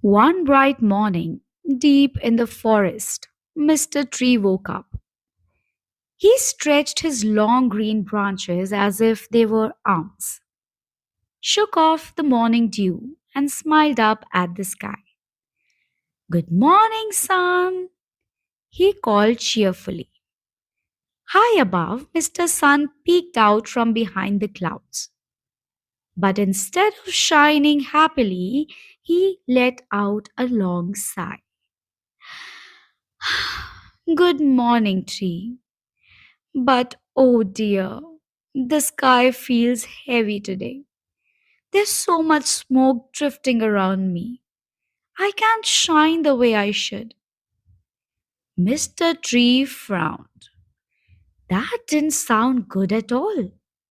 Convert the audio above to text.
One bright morning, deep in the forest, Mr. Tree woke up. He stretched his long green branches as if they were arms, shook off the morning dew, and smiled up at the sky. Good morning, sun, he called cheerfully. High above, Mr. Sun peeked out from behind the clouds. But instead of shining happily, he let out a long sigh. Good morning, tree. But oh dear, the sky feels heavy today. There's so much smoke drifting around me. I can't shine the way I should. Mr. Tree frowned. That didn't sound good at all.